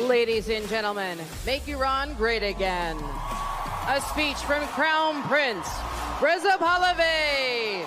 Ladies and gentlemen, make Iran great again. A speech from Crown Prince Reza Pahlavi.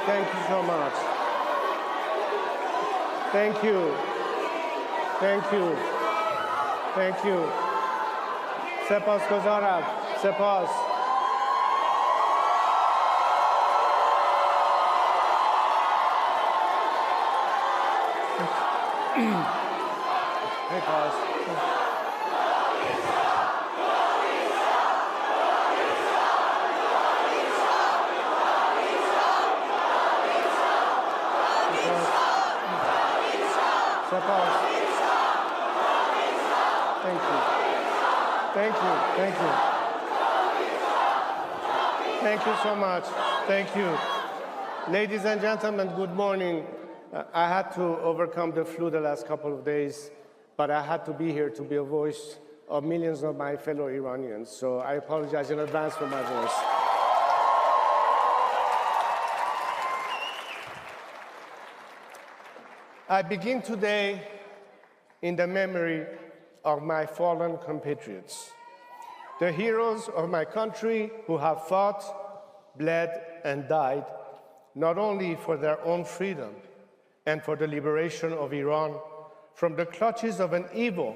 Thank you so much. Thank you. سپاسگزارم. سپاس. Thank you so much. Thank you. Ladies and gentlemen, good morning. I had to overcome the flu the last couple of days, but I had to be here to be a voice of millions of my fellow Iranians. So I apologize in advance for my voice. I begin today in the memory of my fallen compatriots, the heroes of my country who have fought, bled, and died, not only for their own freedom and for the liberation of Iran from the clutches of an evil,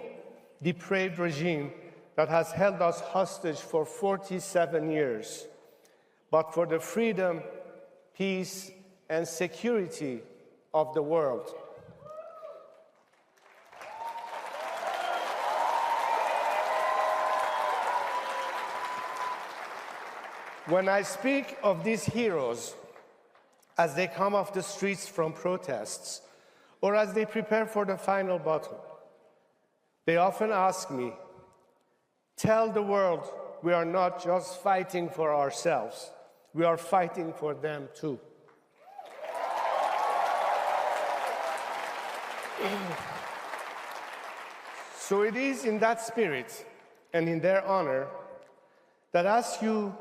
depraved regime that has held us hostage for 47 years, but for the freedom, peace, and security of the world. When I speak of these heroes as they come off the streets from protests or as they prepare for the final battle, they often ask me, tell the world we are not just fighting for ourselves, we are fighting for them too. So it is in that spirit and in their honor that I ask you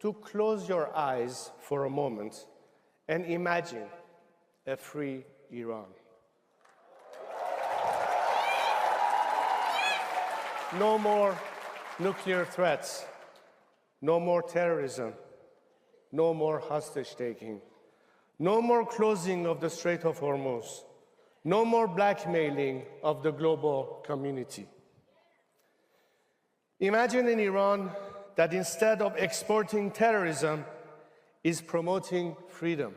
to close your eyes for a moment and imagine a free Iran. No more nuclear threats, no more terrorism, no more hostage-taking, no more closing of the Strait of Hormuz, no more blackmailing of the global community. Imagine an Iran that instead of exporting terrorism is promoting freedom.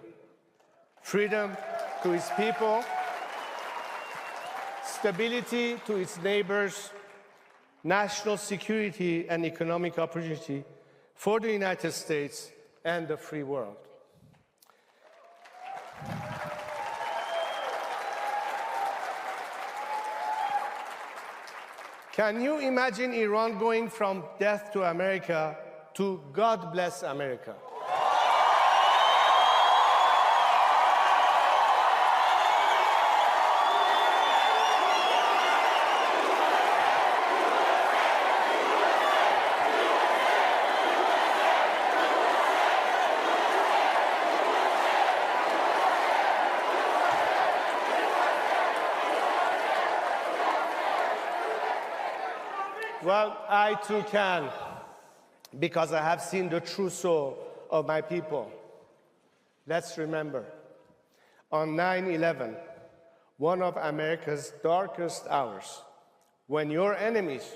Freedom to its people, stability to its neighbors, national security and economic opportunity for the United States and the free world. Can you imagine Iran going from death to America to God bless America? Well, I too can, because I have seen the true soul of my people. Let's remember, on 9/11, one of America's darkest hours, when your enemies,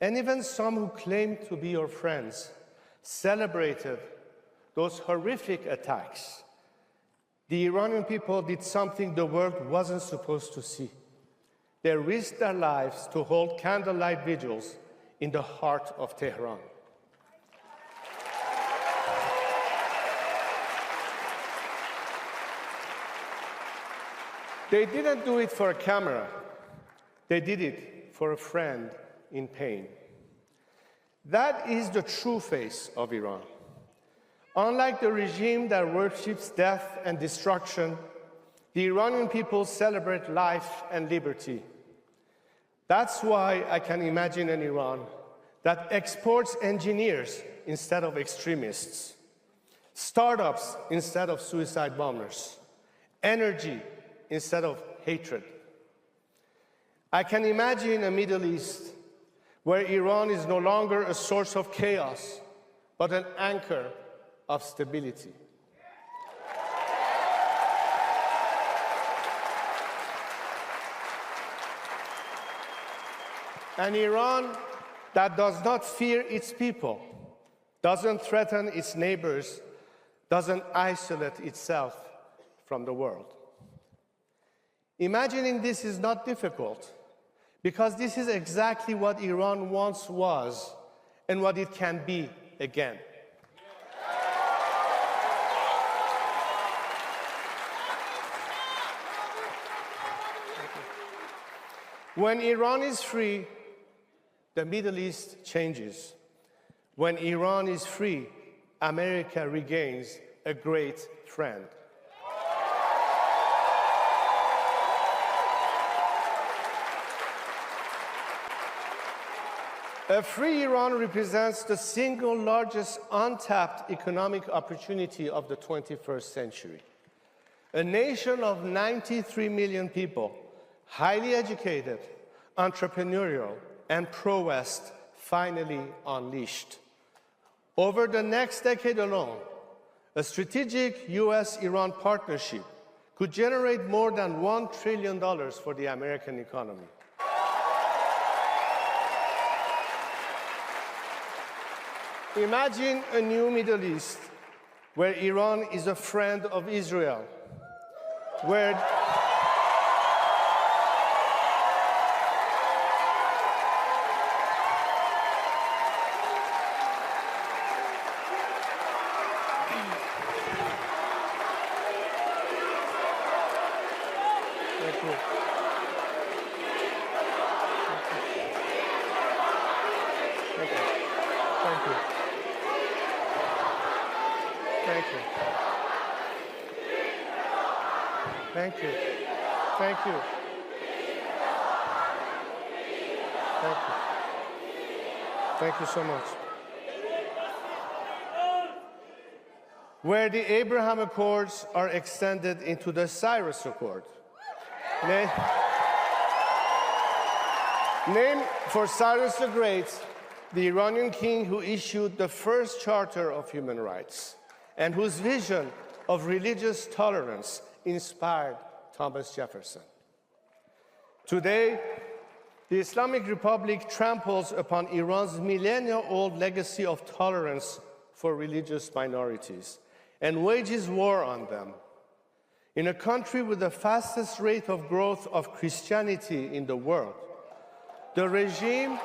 and even some who claim to be your friends, celebrated those horrific attacks, the Iranian people did something the world wasn't supposed to see. They risked their lives to hold candlelight vigils in the heart of Tehran. They didn't do it for a camera. They did it for a friend in pain. That is the true face of Iran. Unlike the regime that worships death and destruction, the Iranian people celebrate life and liberty. That's why I can imagine an Iran that exports engineers instead of extremists, startups instead of suicide bombers, energy instead of hatred. I can imagine a Middle East where Iran is no longer a source of chaos, but an anchor of stability. An Iran that does not fear its people, doesn't threaten its neighbors, doesn't isolate itself from the world. Imagining this is not difficult, because this is exactly what Iran once was and what it can be again. When Iran is free, the Middle East changes. When Iran is free, America regains a great friend. A free Iran represents the single largest untapped economic opportunity of the 21st century. A nation of 93 million people, highly educated, entrepreneurial, and pro-West, finally unleashed. Over the next decade alone, a strategic US-Iran partnership could generate more than $1 trillion for the American economy. Imagine a new Middle East where Iran is a friend of Israel, where Thank you. Thank you. Thank you. Thank you so much. Where the Abraham Accords are extended into the Cyrus Accord. Named for Cyrus the Great, the Iranian king who issued the first Charter of Human Rights and whose vision of religious tolerance inspired Thomas Jefferson. Today, the Islamic Republic tramples upon Iran's millennia-old legacy of tolerance for religious minorities and wages war on them. In a country with the fastest rate of growth of Christianity in the world, the regime,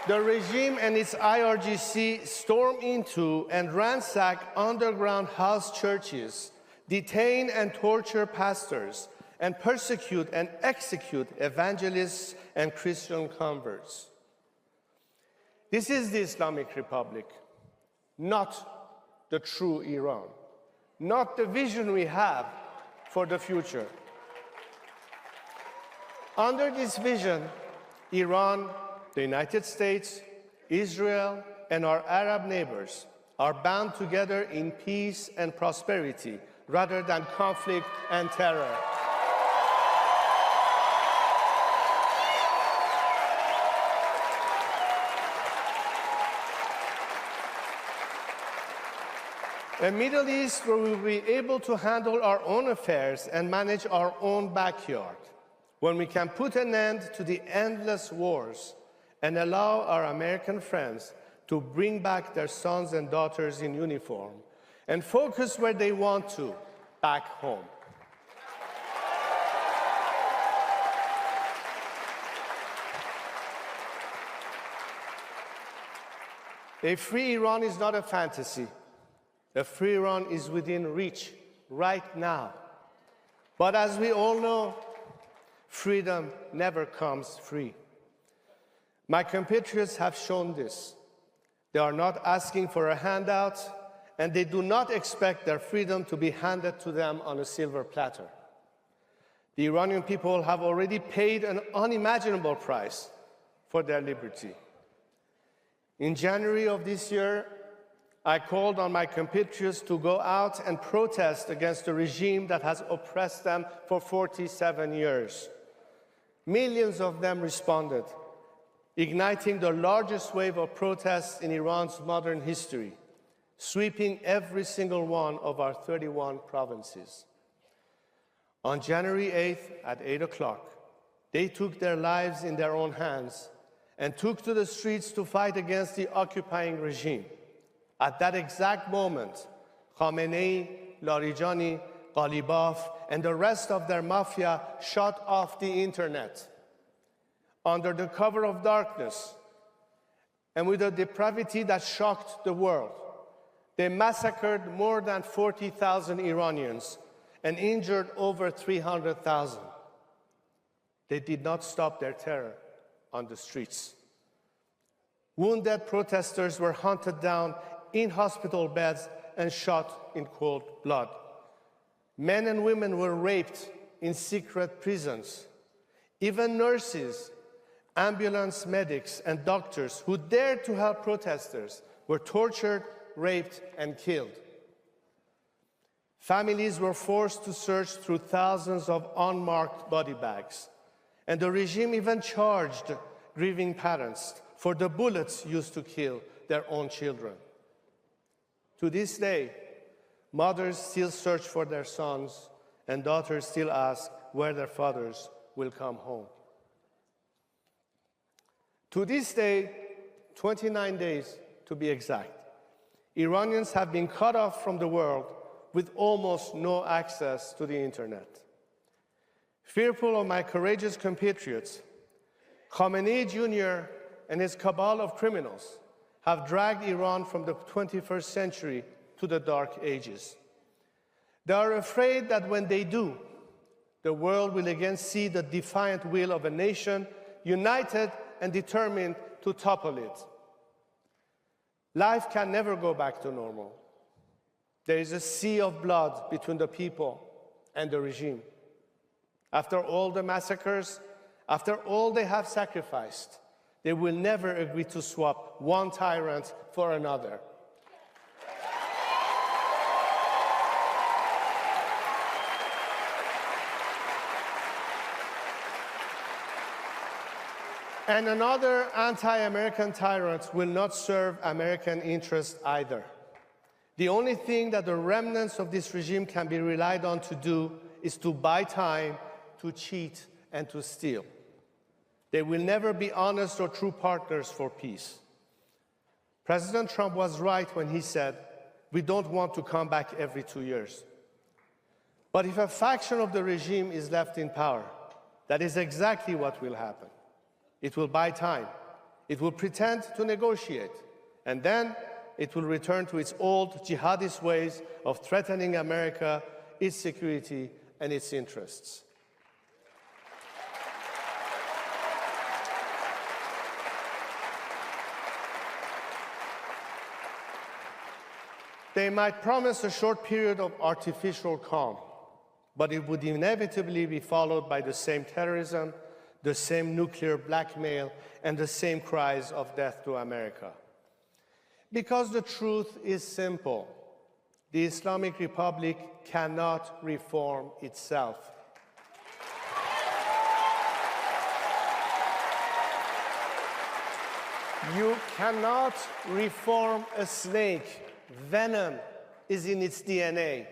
the regime and its IRGC storm into and ransack underground house churches, detain and torture pastors, and persecute and execute evangelists and Christian converts. This is the Islamic Republic, not the true Iran, not the vision we have for the future. Under this vision, Iran, the United States, Israel, and our Arab neighbors are bound together in peace and prosperity rather than conflict and terror. A Middle East where we will be able to handle our own affairs and manage our own backyard, when we can put an end to the endless wars and allow our American friends to bring back their sons and daughters in uniform and focus where they want to, back home. A free Iran is not a fantasy. A free Iran is within reach right now. But as we all know, freedom never comes free. My compatriots have shown this. They are not asking for a handout, and they do not expect their freedom to be handed to them on a silver platter. The Iranian people have already paid an unimaginable price for their liberty. In January of this year, I called on my compatriots to go out and protest against a regime that has oppressed them for 47 years. Millions of them responded, igniting the largest wave of protests in Iran's modern history, sweeping every single one of our 31 provinces. On January 8th at 8 o'clock, they took their lives in their own hands and took to the streets to fight against the occupying regime. At that exact moment, Khamenei, Larijani, Ghalibaf, and the rest of their mafia shut off the internet. Under the cover of darkness, and with a depravity that shocked the world, they massacred more than 40,000 Iranians and injured over 300,000. They did not stop their terror on the streets. Wounded protesters were hunted down in hospital beds and shot in cold blood. Men and women were raped in secret prisons. Even nurses, ambulance medics, and doctors who dared to help protesters were tortured, raped, and killed. Families were forced to search through thousands of unmarked body bags, and the regime even charged grieving parents for the bullets used to kill their own children. To this day, mothers still search for their sons, and daughters still ask where their fathers will come home. To this day, 29 days to be exact, Iranians have been cut off from the world with almost no access to the internet. Fearful of my courageous compatriots, Khamenei Jr. and his cabal of criminals have dragged Iran from the 21st century to the dark ages. They are afraid that when they do, the world will again see the defiant will of a nation united and determined to topple it. Life can never go back to normal. There is a sea of blood between the people and the regime. After all the massacres, after all they have sacrificed, they will never agree to swap one tyrant for another. And another anti-American tyrant will not serve American interests either. The only thing that the remnants of this regime can be relied on to do is to buy time, to cheat, and to steal. They will never be honest or true partners for peace. President Trump was right when he said, we don't want to come back every 2 years. But if a faction of the regime is left in power, that is exactly what will happen. It will buy time. It will pretend to negotiate. And then it will return to its old jihadist ways of threatening America, its security, and its interests. They might promise a short period of artificial calm, but it would inevitably be followed by the same terrorism, the same nuclear blackmail, and the same cries of death to America. Because the truth is simple. The Islamic Republic cannot reform itself. You cannot reform a snake. Venom is in its DNA.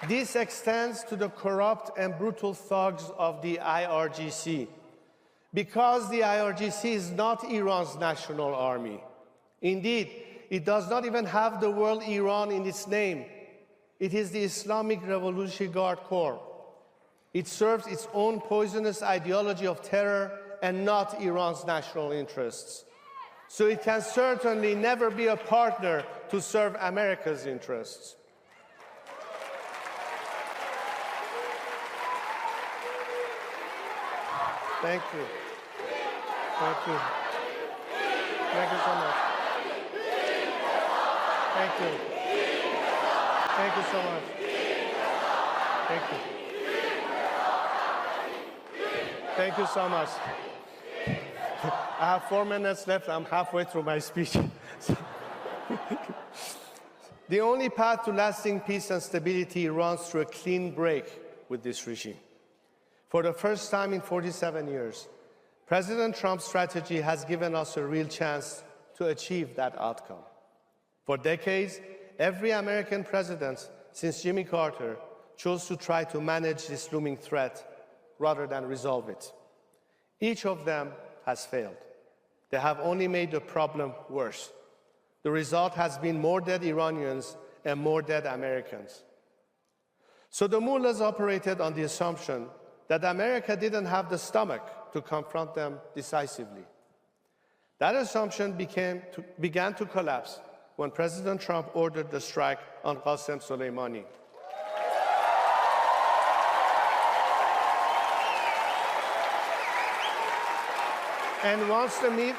This extends to the corrupt and brutal thugs of the IRGC, because the IRGC is not Iran's national army. Indeed, it does not even have the word Iran in its name. It is the Islamic Revolutionary Guard Corps. It serves its own poisonous ideology of terror and not Iran's national interests. So it can certainly never be a partner to serve America's interests. Thank you. Thank you. Thank you so much. Thank you. Thank you so much. Thank you. Thank you so much. I have 4 minutes left. I'm halfway through my speech. The only path to lasting peace and stability runs through a clean break with this regime. For the first time in 47 years, President Trump's strategy has given us a real chance to achieve that outcome. For decades, every American president since Jimmy Carter chose to try to manage this looming threat rather than resolve it. Each of them has failed. They have only made the problem worse. The result has been more dead Iranians and more dead Americans. So the mullahs operated on the assumption that America didn't have the stomach to confront them decisively. That assumption began to collapse when President Trump ordered the strike on Qasem Soleimani. And once the meet...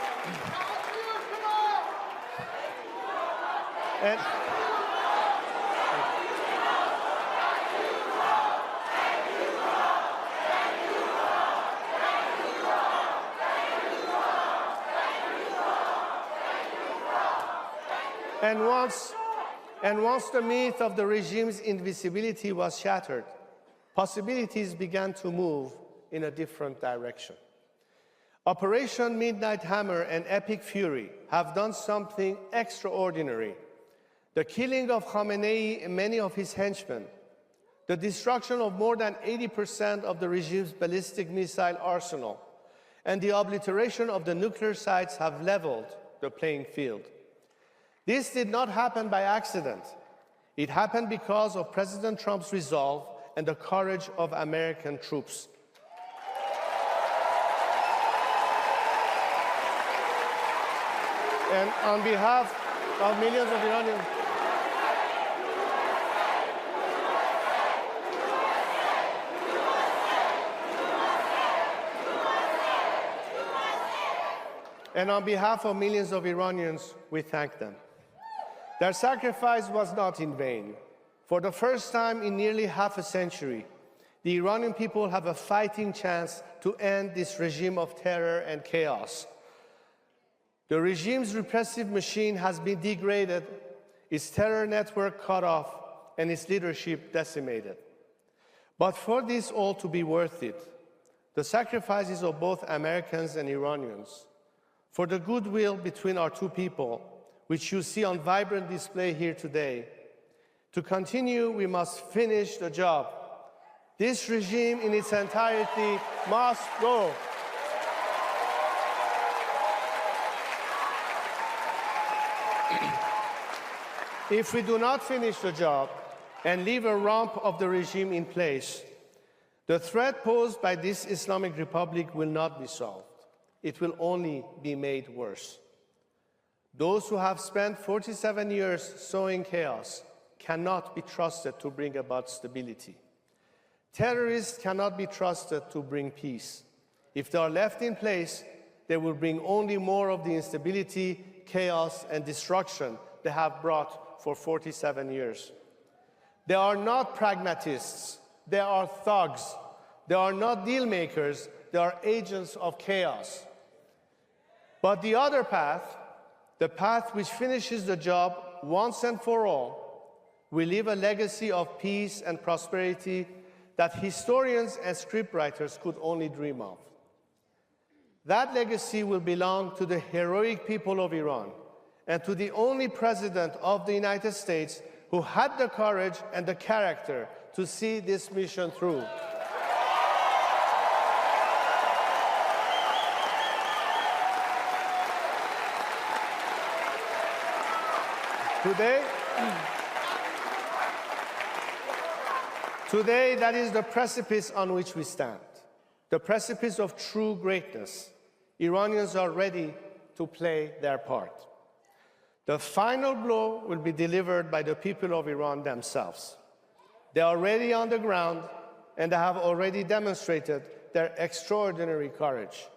And once the myth of the regime's invisibility was shattered, possibilities began to move in a different direction. Operation Midnight Hammer and Epic Fury have done something extraordinary. The killing of Khamenei and many of his henchmen, the destruction of more than 80% of the regime's ballistic missile arsenal, and the obliteration of the nuclear sites have leveled the playing field. This did not happen by accident. It happened because of President Trump's resolve and the courage of American troops. And on behalf of millions of Iranians, we thank them. Their sacrifice was not in vain. For the first time in nearly half a century, the Iranian people have a fighting chance to end this regime of terror and chaos. The regime's repressive machine has been degraded, its terror network cut off, and its leadership decimated. But for this all to be worth it, the sacrifices of both Americans and Iranians, for the goodwill between our two people, which you see on vibrant display here today, to continue, we must finish the job. This regime in its entirety must go. If we do not finish the job and leave a rump of the regime in place, the threat posed by this Islamic Republic will not be solved. It will only be made worse. Those who have spent 47 years sowing chaos cannot be trusted to bring about stability. Terrorists cannot be trusted to bring peace. If they are left in place, they will bring only more of the instability, chaos, and destruction they have brought for 47 years. They are not pragmatists. They are thugs. They are not deal makers. They are agents of chaos. But the other path, the path which finishes the job once and for all, will leave a legacy of peace and prosperity that historians and scriptwriters could only dream of. That legacy will belong to the heroic people of Iran and to the only president of the United States who had the courage and the character to see this mission through. Today, that is the precipice on which we stand, the precipice of true greatness. Iranians are ready to play their part. The final blow will be delivered by the people of Iran themselves. They are already on the ground, and they have already demonstrated their extraordinary courage.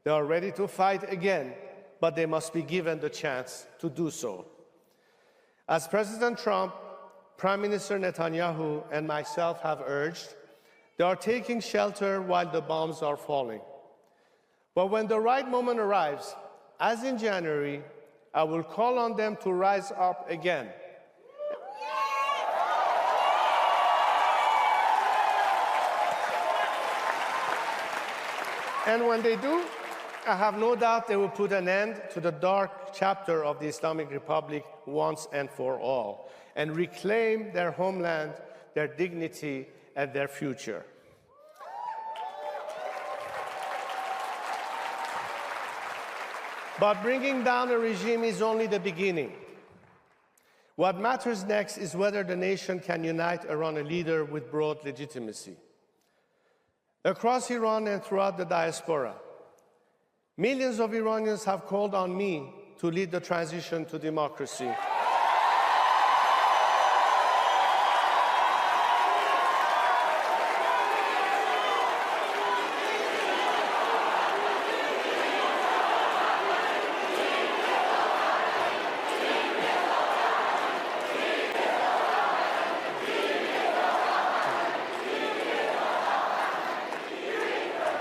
They are ready to fight again, but they must be given the chance to do so. As President Trump, Prime Minister Netanyahu, and myself have urged, they are taking shelter while the bombs are falling. But when the right moment arrives, as in January, I will call on them to rise up again. And when they do, I have no doubt they will put an end to the dark chapter of the Islamic Republic once and for all, and reclaim their homeland, their dignity, and their future. But bringing down a regime is only the beginning. What matters next is whether the nation can unite around a leader with broad legitimacy. Across Iran and throughout the diaspora, millions of Iranians have called on me to lead the transition to democracy.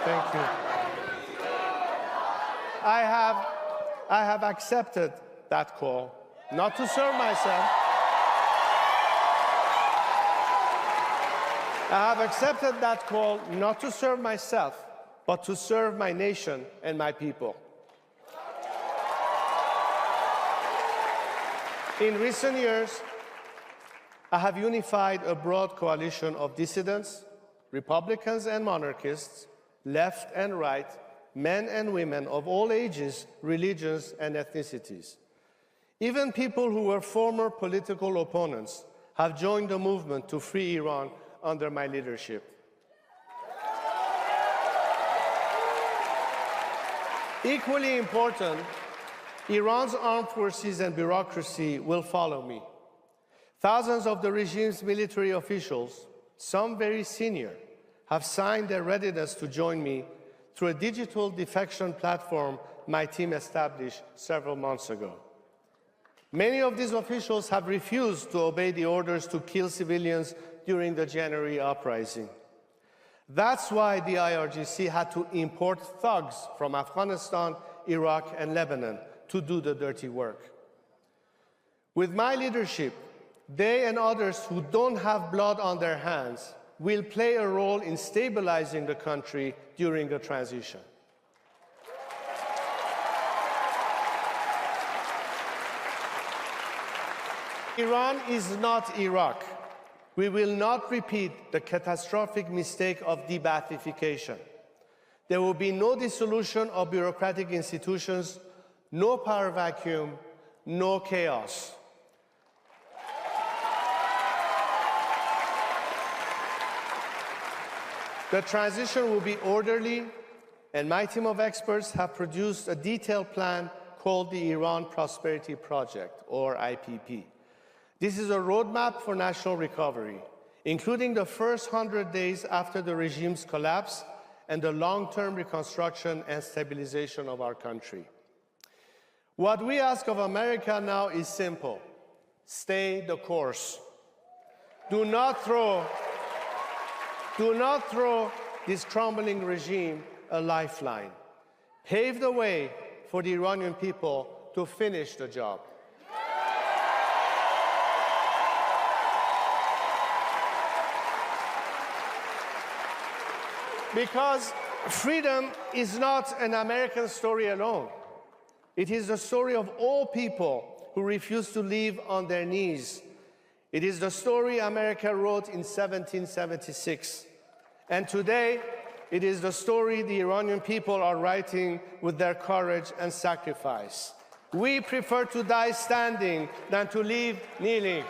Thank you. I have accepted that call, not to serve myself. I have accepted that call not to serve myself, but to serve my nation and my people. In recent years, I have unified a broad coalition of dissidents, Republicans and monarchists, left and right, men and women of all ages, religions, and ethnicities. Even people who were former political opponents have joined the movement to free Iran under my leadership. Equally important, Iran's armed forces and bureaucracy will follow me. Thousands of the regime's military officials, some very senior, have signed their readiness to join me through a digital defection platform my team established several months ago. Many of these officials have refused to obey the orders to kill civilians during the January uprising. That's why the IRGC had to import thugs from Afghanistan, Iraq, and Lebanon to do the dirty work. With my leadership, they and others who don't have blood on their hands will play a role in stabilizing the country during the transition. Iran is not Iraq. We will not repeat the catastrophic mistake of de-Baathification. There will be no dissolution of bureaucratic institutions, no power vacuum, no chaos. The transition will be orderly, and my team of experts have produced a detailed plan called the Iran Prosperity Project, or IPP. This is a roadmap for national recovery, including the first 100 days after the regime's collapse and the long-term reconstruction and stabilization of our country. What we ask of America now is simple: stay the course. Do not throw this crumbling regime a lifeline. Pave the way for the Iranian people to finish the job. Because freedom is not an American story alone. It is the story of all people who refuse to live on their knees. It is the story America wrote in 1776. And today, it is the story the Iranian people are writing with their courage and sacrifice. We prefer to die standing than to live kneeling.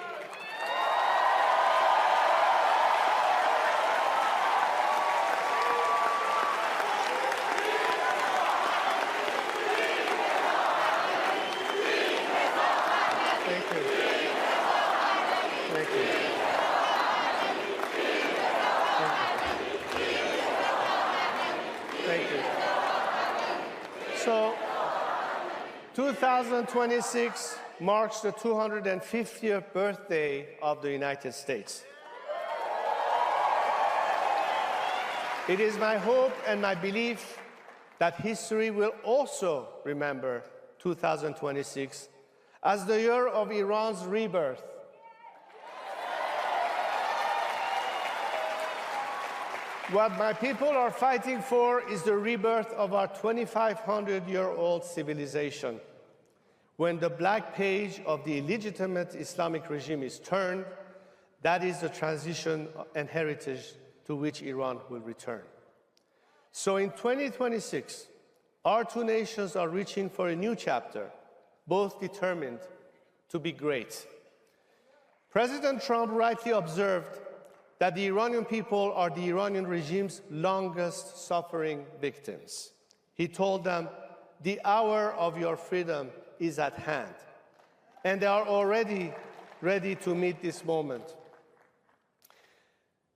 Thank you. So, 2026 marks the 250th birthday of the United States. It is my hope and my belief that history will also remember 2026 as the year of Iran's rebirth. What my people are fighting for is the rebirth of our 2,500-year-old civilization. When the black page of the illegitimate Islamic regime is turned, that is the transition and heritage to which Iran will return. So in 2026, our two nations are reaching for a new chapter, both determined to be great. President Trump rightly observed that the Iranian people are the Iranian regime's longest suffering victims. He told them, the hour of your freedom is at hand. And they are already ready to meet this moment.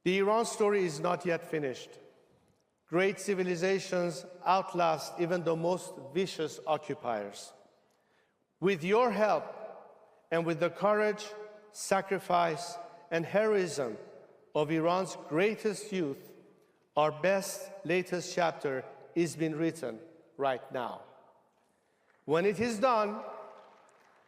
The Iran story is not yet finished. Great civilizations outlast even the most vicious occupiers. With your help and with the courage, sacrifice, and heroism of Iran's greatest youth, our best latest chapter is being written right now. When it is done,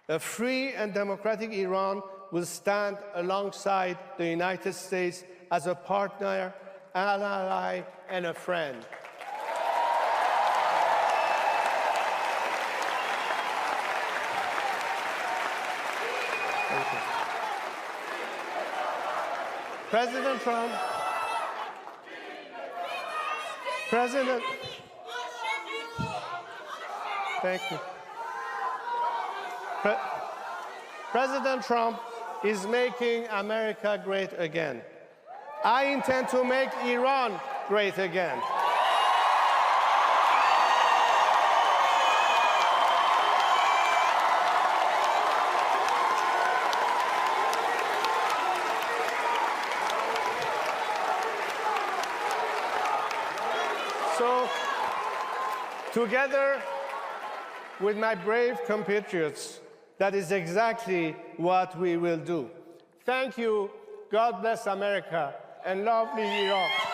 a free and democratic Iran will stand alongside the United States as a partner, an ally, and a friend. Thank you. President Trump, thank you. President Trump is making America great again. I intend to make Iran great again. So, together with my brave compatriots, that is exactly what we will do. Thank you. God bless America and lovely Iran.